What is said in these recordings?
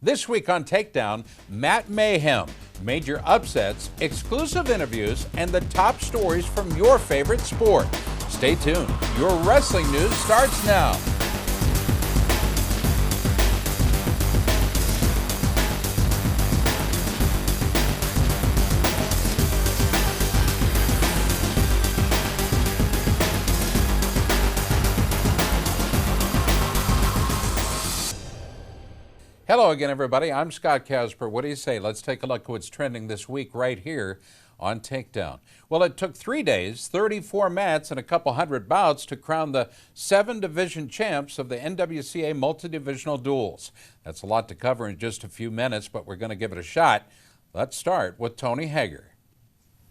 This week on Takedown, Matt Mayhem, major upsets, exclusive interviews, and the top stories from your favorite sport. Stay tuned. Your wrestling news starts now. Hello again, everybody. I'm Scott Casper. What do you say? Let's take a look at what's trending this week right here on Takedown. Well, it took 3 days, 34 mats, and a couple hundred bouts to crown the 7 division champs of the NWCA multi-divisional duels. That's a lot to cover in just a few minutes, but we're going to give it a shot. Let's start with Tony Hager.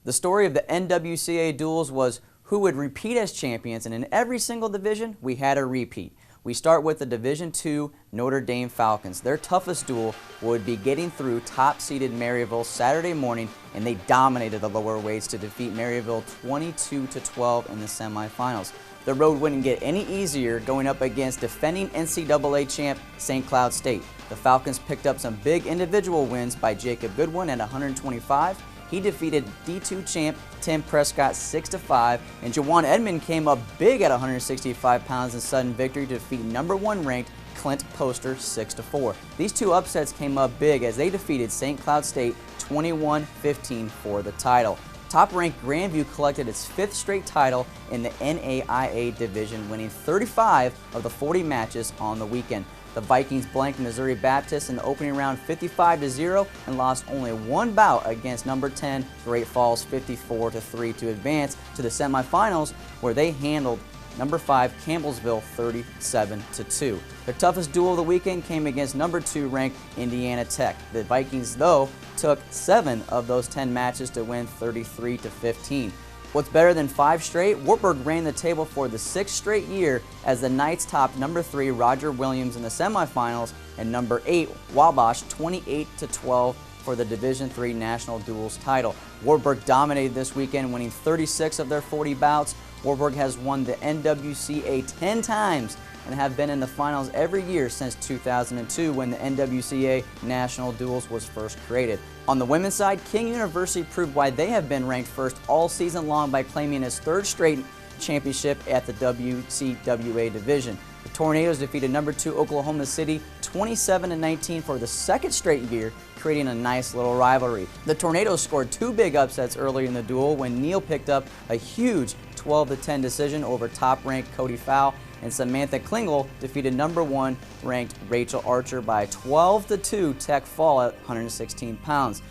The story of the NWCA duels was who would repeat as champions, and in every single division, we had a repeat. We start with the Division II Notre Dame Falcons. Their toughest duel would be getting through top-seeded Maryville Saturday morning, and they dominated the lower weights to defeat Maryville 22-12 in the semifinals. The road wouldn't get any easier going up against defending NCAA champ St. Cloud State. The Falcons picked up some big individual wins by Jacob Goodwin at 125. He defeated D2 champ Tim Prescott 6-5, and Jawan Edmond came up big at 165 pounds in sudden victory to defeat number 1 ranked Clint Poster 6-4. These two upsets came up big as they defeated St. Cloud State 21-15 for the title. Top-ranked Grandview collected its 5th straight title in the NAIA division, winning 35 of the 40 matches on the weekend. The Vikings blanked Missouri Baptist in the opening round 55-0 and lost only one bout against number 10 Great Falls 54-3 to advance to the semifinals, where they handled number 5 Campbellsville 37-2. Their toughest duel of the weekend came against number 2 ranked Indiana Tech. The Vikings, though, took 7 of those 10 matches to win 33-15. What's better than 5 straight? Wartburg ran the table for the 6th straight year as the Knights topped number 3 Roger Williams in the semifinals and number 8 Wabash 28-12 for the Division III National Duels title. Wartburg dominated this weekend, winning 36 of their 40 bouts. Wartburg has won the NWCA 10 times and have been in the finals every year since 2002 when the NWCA National Duels was first created. On the women's side, King University proved why they have been ranked first all season long by claiming its 3rd straight championship at the WCWA division. The Tornadoes defeated number 2 Oklahoma City 27-19 for the 2nd straight year, creating a nice little rivalry. The Tornadoes scored 2 big upsets early in the duel when Neal picked up a huge 12-10 decision over top-ranked Cody Fowl, and Samantha Klingel defeated number 1 ranked Rachel Archer by 12-2 Tech Fall at 116 pounds.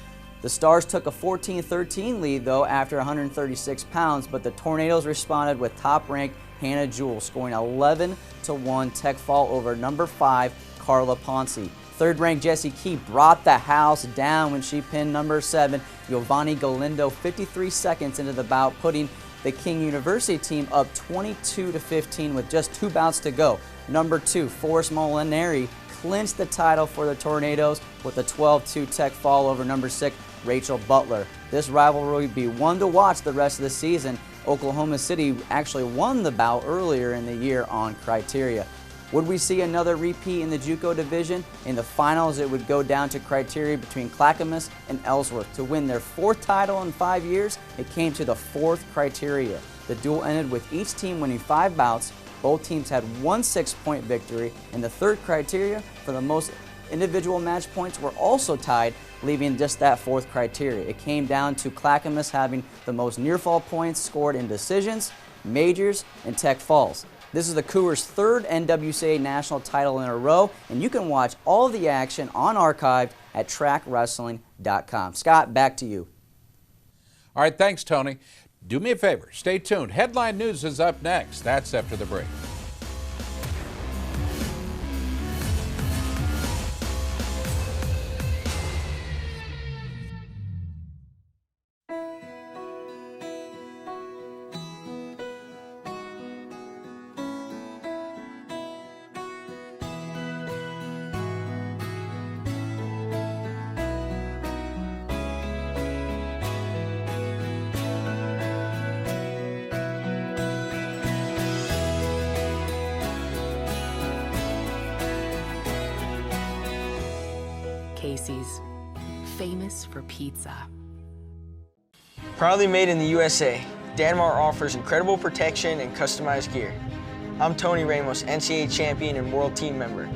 The Stars took a 14-13 lead though after 136 pounds, but the Tornadoes responded with top-ranked Hannah Jewell scoring 11-1 Tech Fall over number 5 Carla Ponce. 3rd-ranked Jessie Key brought the house down when she pinned number 7 Giovanni Galindo 53 seconds into the bout, putting the King University team up 22-15 with just 2 bouts to go. Number 2, Forrest Molinari, clinched the title for the Tornadoes with a 12-2 Tech Fall over number 6, Rachel Butler. This rivalry will be one to watch the rest of the season. Oklahoma City actually won the bout earlier in the year on criteria. Would we see another repeat in the JUCO division? In the finals, it would go down to criteria between Clackamas and Ellsworth. To win their 4th title in 5 years, it came to the 4th criteria. The duel ended with each team winning 5 bouts. Both teams had 1 6-point victory, and the 3rd criteria for the most individual match points were also tied, leaving just that 4th criteria. It came down to Clackamas having the most near-fall points scored in decisions, majors, and Tech Falls. This is the Cougars' 3rd NWCA national title in a row, and you can watch all of the action on archive at trackwrestling.com. Scott, back to you. All right, thanks, Tony. Do me a favor, stay tuned. Headline News is up next. That's after the break. Casey's, famous for pizza. Proudly made in the USA, Danmar offers incredible protection and customized gear. I'm Tony Ramos, NCAA champion and world team member.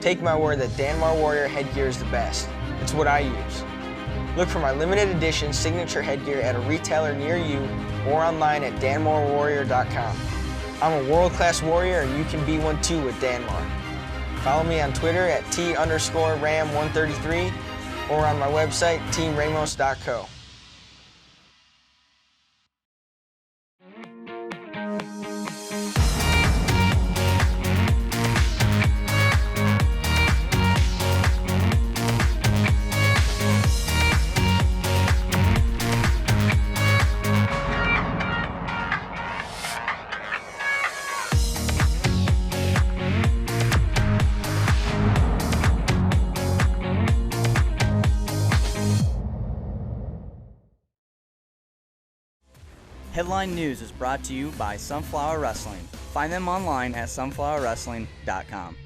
Take my word that Danmar Warrior headgear is the best. It's what I use. Look for my limited edition signature headgear at a retailer near you or online at danmarwarrior.com. I'm a world-class warrior and you can be one too with Danmar. Follow me on Twitter at T_Ram133 or on my website, teamramos.co. Headline News is brought to you by Sunflower Wrestling. Find them online at sunflowerwrestling.com.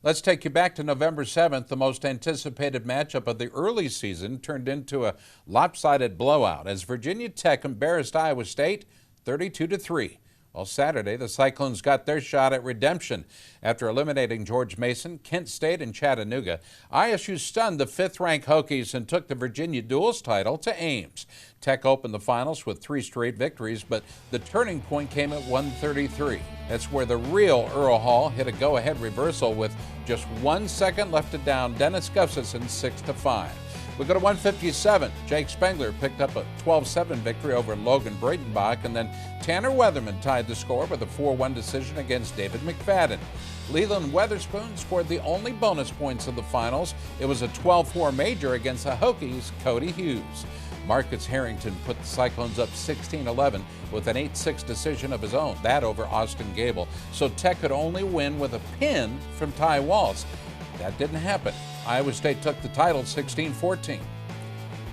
Let's take you back to November 7th. The most anticipated matchup of the early season turned into a lopsided blowout as Virginia Tech embarrassed Iowa State 32-3. Well, Saturday, the Cyclones got their shot at redemption. After eliminating George Mason, Kent State, and Chattanooga, ISU stunned the 5th-ranked Hokies and took the Virginia Duels title to Ames. Tech opened the finals with 3 straight victories, but the turning point came at 1:33. That's where the real Earl Hall hit a go-ahead reversal with just 1 second left to down Dennis Gustafson 6-5. We go to 157. Jake Spengler picked up a 12-7 victory over Logan Breitenbach, and then Tanner Weatherman tied the score with a 4-1 decision against David McFadden. Leland Weatherspoon scored the only bonus points of the finals. It was a 12-4 major against the Hokies' Cody Hughes. Marcus Harrington put the Cyclones up 16-11 with an 8-6 decision of his own, that over Austin Gable. So Tech could only win with a pin from Ty Walls. That didn't happen. Iowa State took the title 16-14.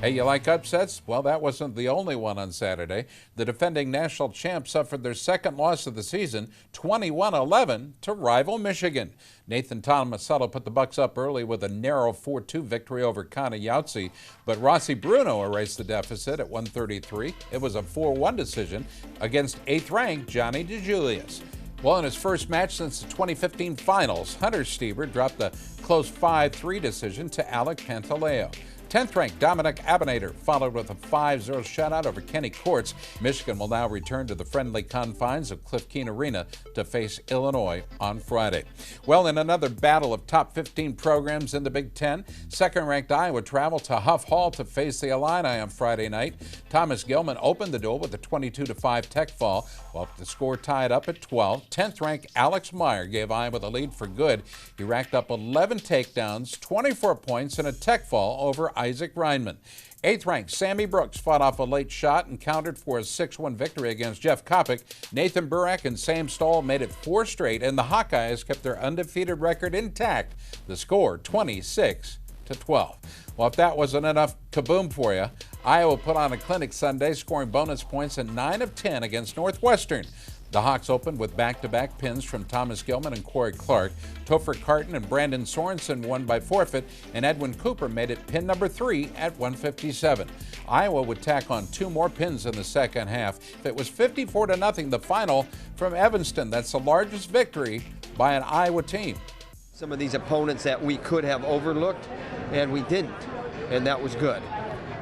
Hey, you like upsets? Well, that wasn't the only one on Saturday. The defending national champs suffered their second loss of the season, 21-11 to rival Michigan. Nathan Tomasello put the Bucks up early with a narrow 4-2 victory over Kana-Yahtzee, but Rossi Bruno erased the deficit at 133. It was a 4-1 decision against 8th-ranked Johnny DeJulius. Well, in his first match since the 2015 finals, Hunter Stieber dropped the close 5-3 decision to Alec Pantaleo. 10th-ranked Dominic Abinator followed with a 5-0 shutout over Kenny Courts. Michigan will now return to the friendly confines of Cliff Keen Arena to face Illinois on Friday. Well, in another battle of top 15 programs in the Big Ten, 2nd-ranked Iowa traveled to Huff Hall to face the Illini on Friday night. Thomas Gilman opened the duel with a 22-5 Tech fall, while the score tied up at 12. 10th-ranked Alex Meyer gave Iowa the lead for good. He racked up 11 takedowns, 24 points, and a Tech fall over Isaac Reinman. 8th-ranked Sammy Brooks fought off a late shot and countered for a 6-1 victory against Jeff Kopic. Nathan Burek and Sam Stoll made it 4 straight, and the Hawkeyes kept their undefeated record intact. The score, 26-12. Well, if that wasn't enough kaboom for you, Iowa put on a clinic Sunday, scoring bonus points in 9 of 10 against Northwestern. The Hawks opened with back-to-back pins from Thomas Gilman and Corey Clark. Topher Carton and Brandon Sorensen won by forfeit, and Edwin Cooper made it pin number 3 at 157. Iowa would tack on 2 more pins in the second half. It was 54-0 the final from Evanston. That's the largest victory by an Iowa team. Some of these opponents that we could have overlooked, and we didn't, and that was good.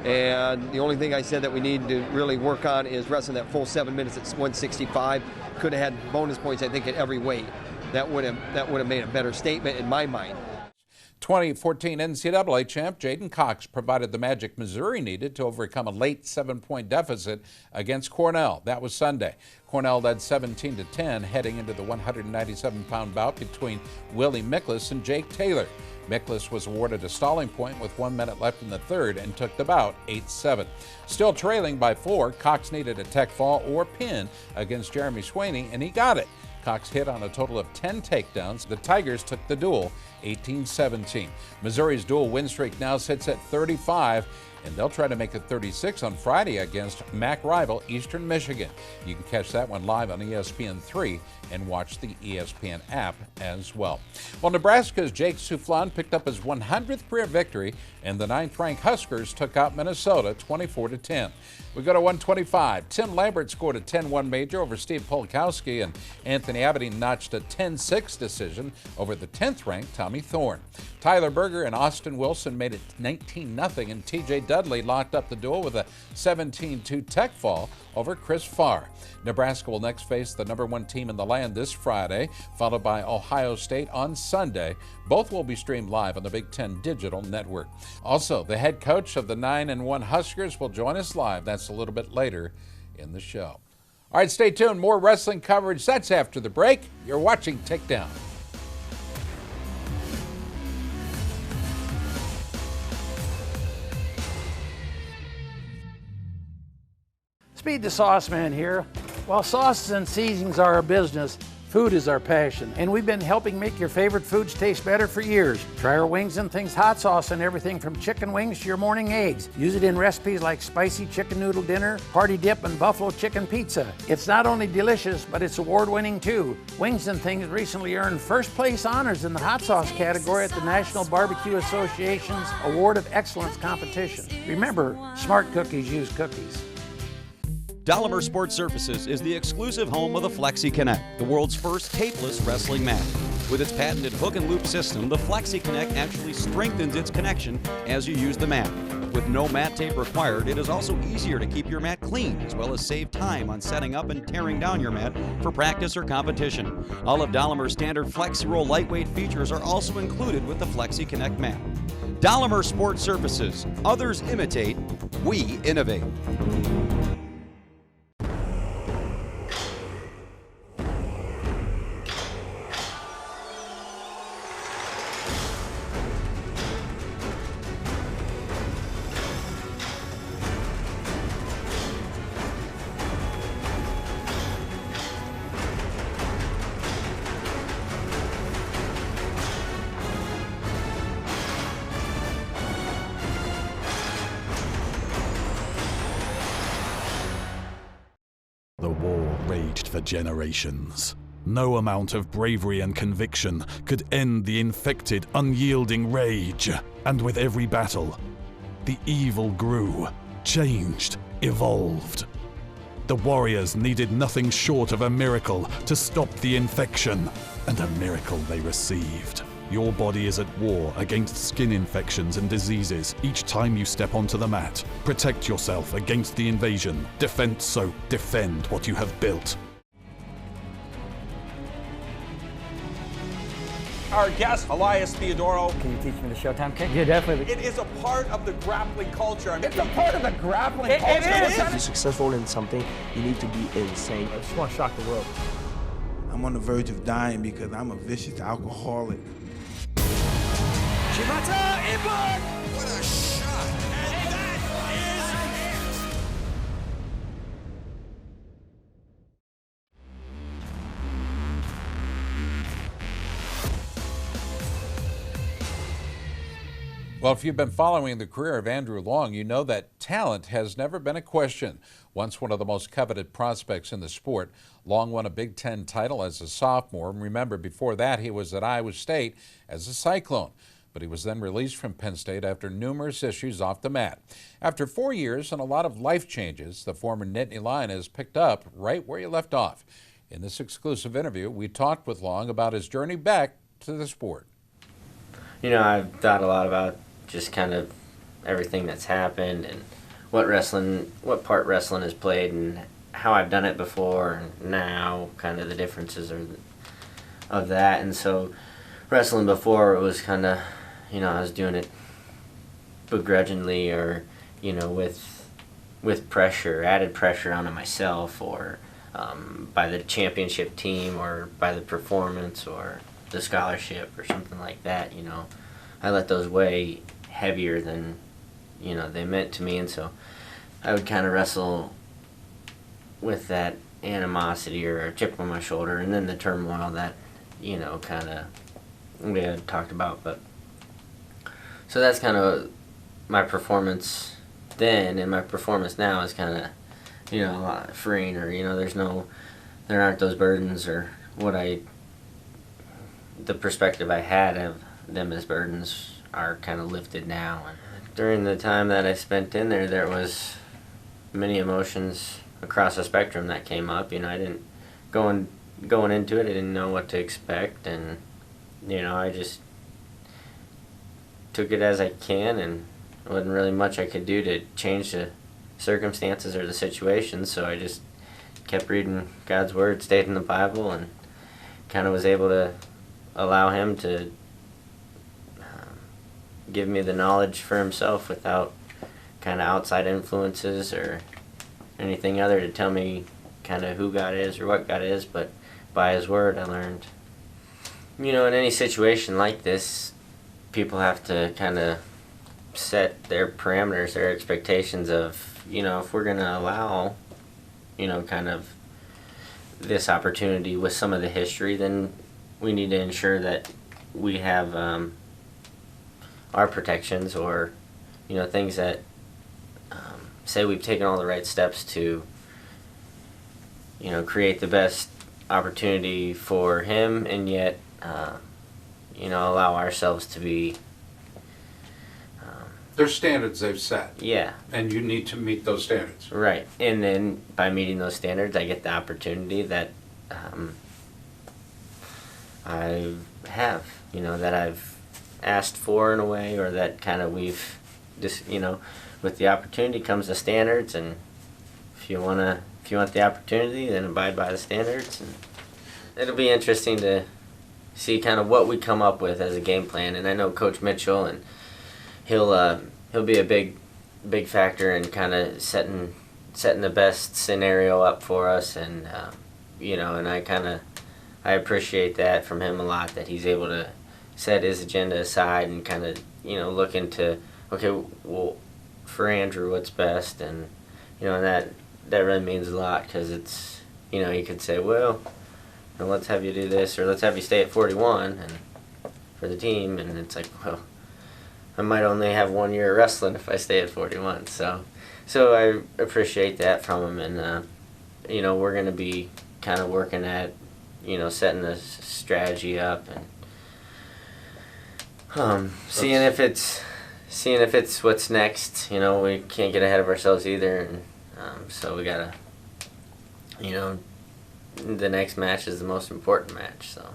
And the only thing I said that we need to really work on is wrestling that full 7 minutes at 165. Could have had bonus points, I think, at every weight. That would have made a better statement in my mind. 2014 NCAA champ Jaden Cox provided the magic Missouri needed to overcome a late 7-point deficit against Cornell. That was Sunday. Cornell led 17-10 heading into the 197-pound bout between Willie Miklas and Jake Taylor. Miklas was awarded a stalling point with 1 minute left in the third and took the bout 8-7. Still trailing by 4, Cox needed a tech fall or pin against Jeremy Sweeney, and he got it. Cox hit on a total of 10 takedowns. The Tigers took the duel 18-17. Missouri's dual win streak now sits at 35 and they'll try to make it 36 on Friday against MAC rival Eastern Michigan. You can catch that one live on ESPN3 and watch the ESPN app as well. Well, Nebraska's Jake Soufflon picked up his 100th career victory, and the 9th-ranked Huskers took out Minnesota 24-10. We go to 125. Tim Lambert scored a 10-1 major over Steve Polkowski, and Anthony Aberdeen notched a 10-6 decision over the 10th-ranked Tommy Thorne. Tyler Berger and Austin Wilson made it 19-0, and T.J. Dudley locked up the duel with a 17-2 tech fall over Chris Farr. Nebraska will next face the #1 team in the land this Friday, followed by Ohio State on Sunday. Both will be streamed live on the Big Ten Digital Network. Also, the head coach of the 9-1 Huskers will join us live. That's a little bit later in the show. All right, stay tuned. More wrestling coverage. That's after the break. You're watching Takedown. Speed the Sauce Man here. While sauces and seasonings are our business, food is our passion, and we've been helping make your favorite foods taste better for years. Try our Wings and Things hot sauce and everything from chicken wings to your morning eggs. Use it in recipes like spicy chicken noodle dinner, party dip, and buffalo chicken pizza. It's not only delicious, but it's award-winning too. Wings and Things recently earned first place honors in the hot sauce category at the National Barbecue Association's Award of Excellence competition. Remember, smart cookies use cookies. Dahlimer Sports Surfaces is the exclusive home of the Flexi Connect, the world's first tapeless wrestling mat. With its patented hook and loop system, the Flexi Connect actually strengthens its connection as you use the mat. With no mat tape required, it is also easier to keep your mat clean, as well as save time on setting up and tearing down your mat for practice or competition. All of Dahlimer's standard Flexi Roll lightweight features are also included with the Flexi Connect mat. Dahlimer Sports Surfaces. Others imitate, we innovate. The war raged for generations. No amount of bravery and conviction could end the infected, unyielding rage. And with every battle, the evil grew, changed, evolved. The warriors needed nothing short of a miracle to stop the infection, and a miracle they received. Your body is at war against skin infections and diseases each time you step onto the mat. Protect yourself against the invasion. Defend Soap. Defend what you have built. Our guest, Elias Theodoro. Can you teach me the Showtime kick? Yeah, definitely. It is a part of the grappling culture. I mean, It's a part of the grappling culture. it is. If you're successful in something, you need to be insane. I just want to shock the world. I'm on the verge of dying because I'm a vicious alcoholic. What a shot! And that is it! Well, if you've been following the career of Andrew Long, you know that talent has never been a question. Once one of the most coveted prospects in the sport, Long won a Big Ten title as a sophomore. And remember, before that, he was at Iowa State as a Cyclone. But he was then released from Penn State after numerous issues off the mat. After 4 years and a lot of life changes, the former Nittany Lion has picked up right where he left off. In this exclusive interview, we talked with Long about his journey back to the sport. You know, I've thought a lot about just kind of everything that's happened and what part wrestling has played and how I've done it before and now, kind of the differences of that. And so wrestling before, it was kind of, you know, I was doing it begrudgingly or, you know, with pressure, added pressure onto myself or by the championship team or by the performance or the scholarship or something like that, you know. I let those weigh heavier than, you know, they meant to me, and so I would kind of wrestle with that animosity or a chip on my shoulder, and then the turmoil that, you know, kind of we had talked about. But so that's kind of my performance then, and my performance now is kind of, you know, a lot freeing, or, you know, there aren't those burdens, or the perspective I had of them as burdens are kind of lifted now. And during the time that I spent in there, there was many emotions across the spectrum that came up. You know, I didn't going into it, I didn't know what to expect, and, you know, I just took it as I can, and there wasn't really much I could do to change the circumstances or the situation, so I just kept reading God's Word, stayed in the Bible, and kind of was able to allow Him to give me the knowledge for Himself without kind of outside influences or anything other to tell me kind of who God is or what God is, but by His Word I learned. You know, in any situation like this, people have to kind of set their parameters, their expectations of, you know, if we're going to allow, you know, kind of this opportunity with some of the history, then we need to ensure that we have our protections, or, you know, things that say we've taken all the right steps to, you know, create the best opportunity for him, and yet, you know, allow ourselves to be. There's standards they've set. Yeah. And you need to meet those standards. Right. And then by meeting those standards, I get the opportunity that I have, you know, that I've asked for in a way, or that kind of we've just, you know, with the opportunity comes the standards, and if you want the opportunity, then abide by the standards. And it'll be interesting to see kind of what we come up with as a game plan. And I know Coach Mitchell, and he'll be a big factor in kind of setting the best scenario up for us, and you know, and I appreciate that from him a lot, that he's able to set his agenda aside and kind of, you know, look into, okay, well, for Andrew, what's best, and, you know, and that really means a lot, because it's, you know, you could say, well, you know, let's have you do this, or let's have you stay at 41 and for the team, and it's like, well, I might only have 1 year of wrestling if I stay at 41. So I appreciate that from him, and you know, we're going to be kind of working at, you know, setting the strategy up, and seeing if it's what's next. You know, we can't get ahead of ourselves either, and so we gotta, you know, the next match is the most important match. So.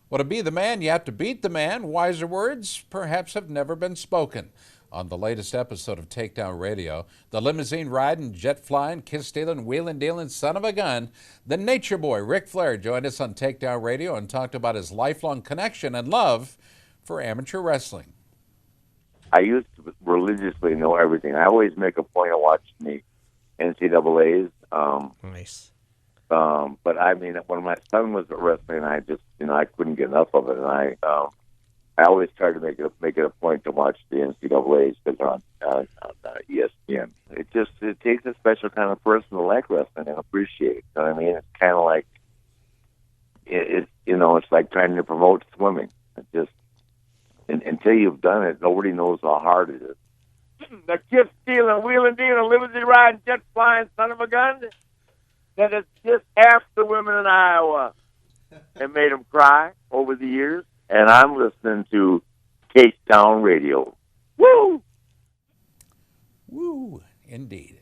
Well, to be the man, you have to beat the man. Wiser words perhaps have never been spoken. On the latest episode of Takedown Radio, the limousine riding, jet flying, kiss stealing, wheeling dealing son of a gun, the nature boy Ric Flair joined us on Takedown Radio and talked about his lifelong connection and love for amateur wrestling. I used to religiously know everything. I always make a point of watching the NCAAs. Nice. But I mean, when my son was wrestling, I just, you know, I couldn't get enough of it, and I always try to make it a point to watch the NCAAs because on ESPN. It takes a special kind of person to like wrestling and appreciate it. You know what I mean? It's kind of like it's you know, it's like trying to promote swimming. It just until you've done it, nobody knows how hard it is. The kiss stealing, wheeling dealing, limousine riding, jet flying, son of a gun. That it's just half the women in Iowa and made them cry over the years. And I'm listening to Takedown Radio. Woo! Woo, indeed.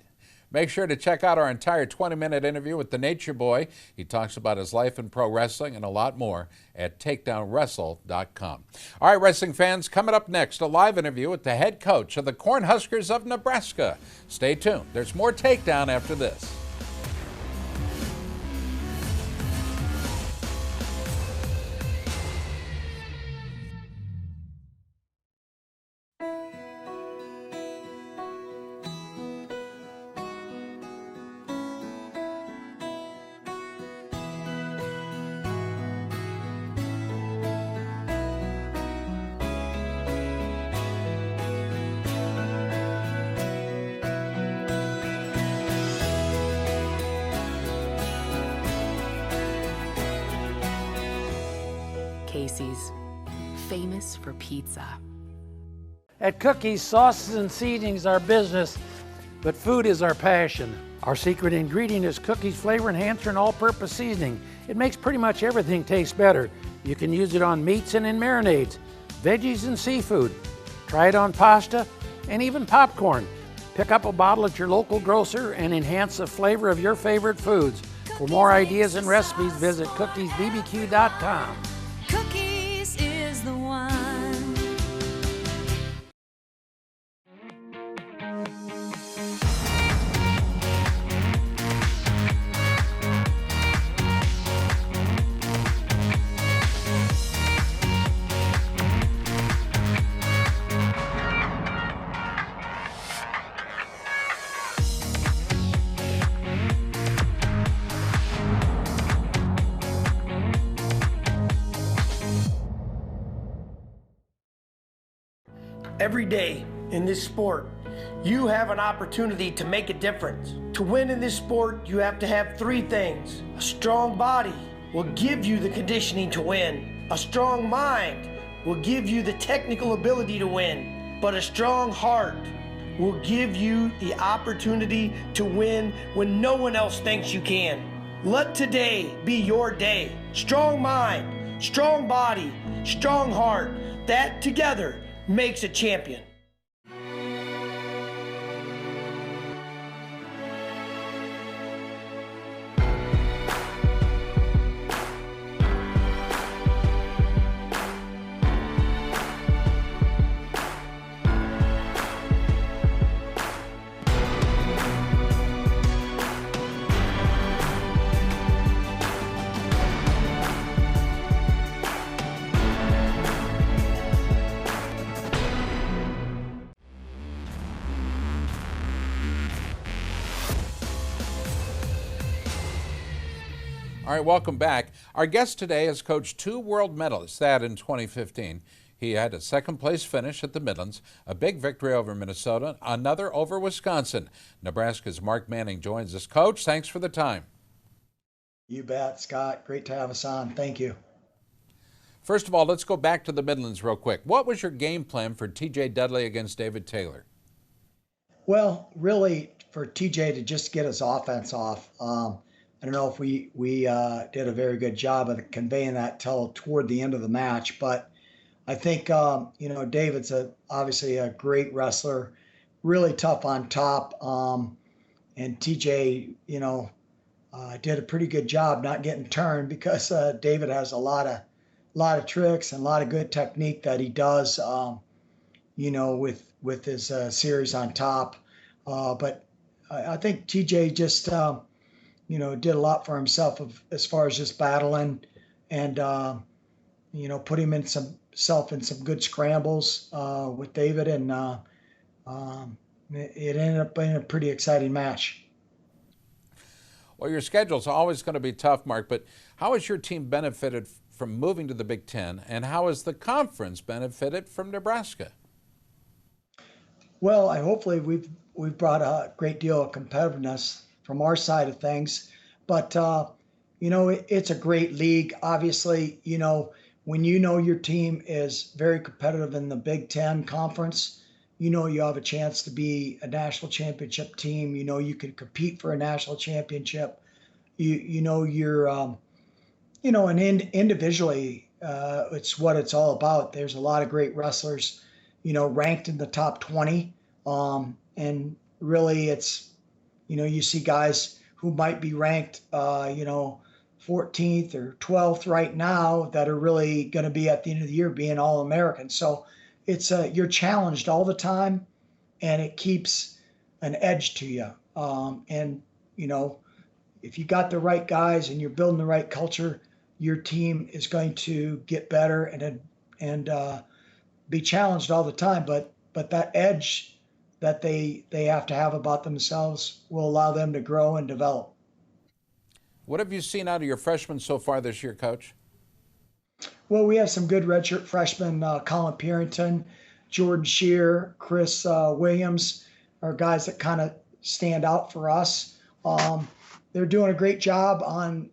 Make sure to check out our entire 20-minute interview with the Nature Boy. He talks about his life in pro wrestling and a lot more at takedownwrestle.com. All right, wrestling fans, coming up next, a live interview with the head coach of the Cornhuskers of Nebraska. Stay tuned. There's more Takedown after this. Casey's, famous for pizza. At Cookies, sauces and seasonings are business, but food is our passion. Our secret ingredient is Cookies Flavor Enhancer and All-Purpose Seasoning. It makes pretty much everything taste better. You can use it on meats and in marinades, veggies and seafood. Try it on pasta and even popcorn. Pick up a bottle at your local grocer and enhance the flavor of your favorite foods. For more ideas and recipes, visit cookiesbbq.com. Cookies is the one. Every day in this sport, you have an opportunity to make a difference. To win in this sport, you have to have three things. A strong body will give you the conditioning to win. A strong mind will give you the technical ability to win. But a strong heart will give you the opportunity to win when no one else thinks you can. Let today be your day. Strong mind, strong body, strong heart. That together makes a champion. All right, welcome back. Our guest today has coached 2 world medalists, that in 2015. He had a second-place finish at the Midlands, a big victory over Minnesota, another over Wisconsin. Nebraska's Mark Manning joins us. Coach, thanks for the time. You bet, Scott. Great to have us on. Thank you. First of all, let's go back to the Midlands real quick. What was your game plan for T.J. Dudley against David Taylor? Well, really, for T.J. to just get his offense off. I don't know if we did a very good job of conveying that till toward the end of the match, but I think David's obviously a great wrestler, really tough on top, and TJ did a pretty good job not getting turned because David has a lot of tricks and a lot of good technique that he does, with his series on top, but I think TJ just did a lot for himself as far as just battling and, put him in some good scrambles with David. And it ended up being a pretty exciting match. Well, your schedule's always going to be tough, Mark, but how has your team benefited from moving to the Big Ten, and how has the conference benefited from Nebraska? Well, hopefully we've brought a great deal of competitiveness from our side of things, but it's a great league. Obviously, when your team is very competitive in the Big Ten conference, you have a chance to be a national championship team. You can compete for a national championship. You're and individually, it's what it's all about. There's a lot of great wrestlers, ranked in the top 20, and really it's. You see guys who might be ranked, 14th or 12th right now that are really going to be at the end of the year being All-American. So it's you're challenged all the time, and it keeps an edge to you. And if you got the right guys and you're building the right culture, your team is going to get better and be challenged all the time. But that edge that they have to have about themselves will allow them to grow and develop. What have you seen out of your freshmen so far this year, Coach? Well, we have some good redshirt freshmen, Colin Purington, Jordan Shear, Chris Williams are guys that kind of stand out for us. They're doing a great job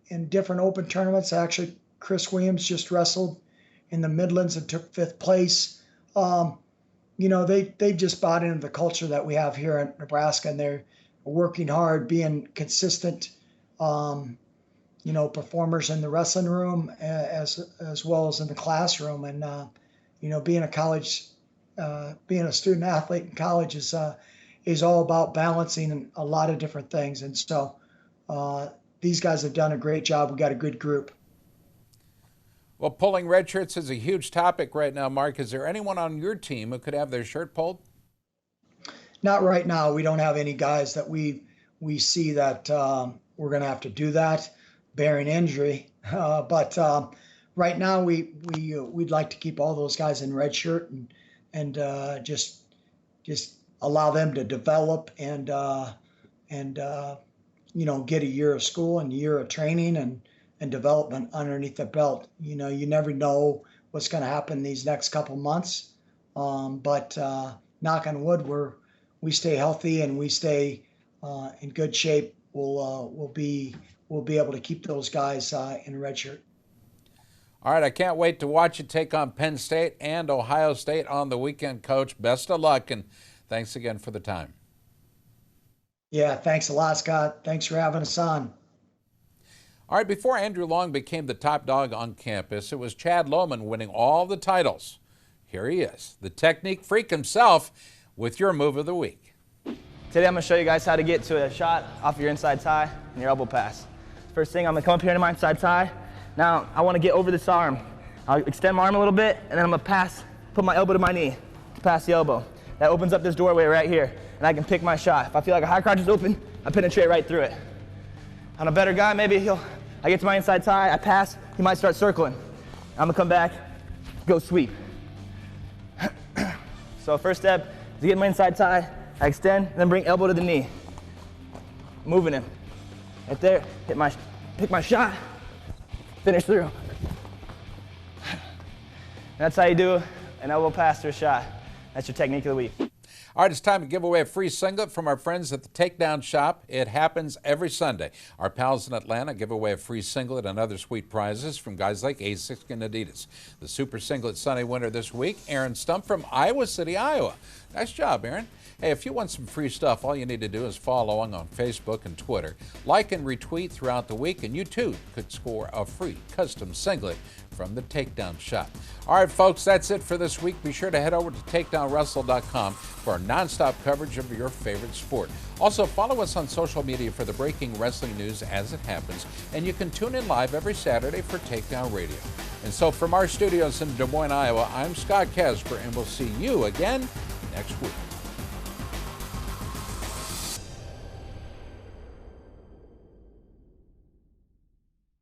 in different open tournaments. Actually, Chris Williams just wrestled in the Midlands and took 5th place. they just bought into the culture that we have here in Nebraska, and they're working hard, being consistent, performers in the wrestling room as well as in the classroom. And, being a student athlete in college is all about balancing a lot of different things. And so these guys have done a great job. We got a good group. Well, pulling red shirts is a huge topic right now, Mark. Is there anyone on your team who could have their shirt pulled? Not right now. We don't have any guys that we see that we're going to have to do that, bearing injury. But right now, we'd like to keep all those guys in red shirt and just allow them to develop and get a year of school and a year of training and development underneath the belt. You never know what's going to happen these next couple months. But knock on wood, we stay healthy and we stay in good shape. We'll be able to keep those guys in red shirt. All right, I can't wait to watch you take on Penn State and Ohio State on the weekend, Coach. Best of luck, and thanks again for the time. Yeah, thanks a lot, Scott. Thanks for having us on. All right, before Andrew Long became the top dog on campus, it was Chad Lohman winning all the titles. Here he is, the technique freak himself, with your move of the week. Today I'm going to show you guys how to get to a shot off your inside tie and your elbow pass. First thing, I'm going to come up here into my inside tie. Now, I want to get over this arm. I'll extend my arm a little bit, and then I'm going to put my elbow to my knee to pass the elbow. That opens up this doorway right here, and I can pick my shot. If I feel like a high crotch is open, I penetrate right through it. On a better guy, maybe I get to my inside tie, I pass, he might start circling. I'm going to come back, go sweep. So first step is to get my inside tie, I extend, and then bring elbow to the knee. Moving him. Right there, pick my shot, finish through. That's how you do an elbow pass to a shot. That's your technique of the week. All right, it's time to give away a free singlet from our friends at the Takedown Shop. It happens every Sunday. Our pals in Atlanta give away a free singlet and other sweet prizes from guys like Asics and Adidas. The Super Singlet Sunday winner this week, Aaron Stump from Iowa City, Iowa. Nice job, Aaron. Hey, if you want some free stuff, all you need to do is follow along on Facebook and Twitter. Like and retweet throughout the week, and you too could score a free custom singlet from the Takedown Shop. All right, folks, that's it for this week. Be sure to head over to takedownwrestle.com for our nonstop coverage of your favorite sport. Also, follow us on social media for the breaking wrestling news as it happens, and you can tune in live every Saturday for Takedown Radio. And so from our studios in Des Moines, Iowa, I'm Scott Casper, and we'll see you again next week.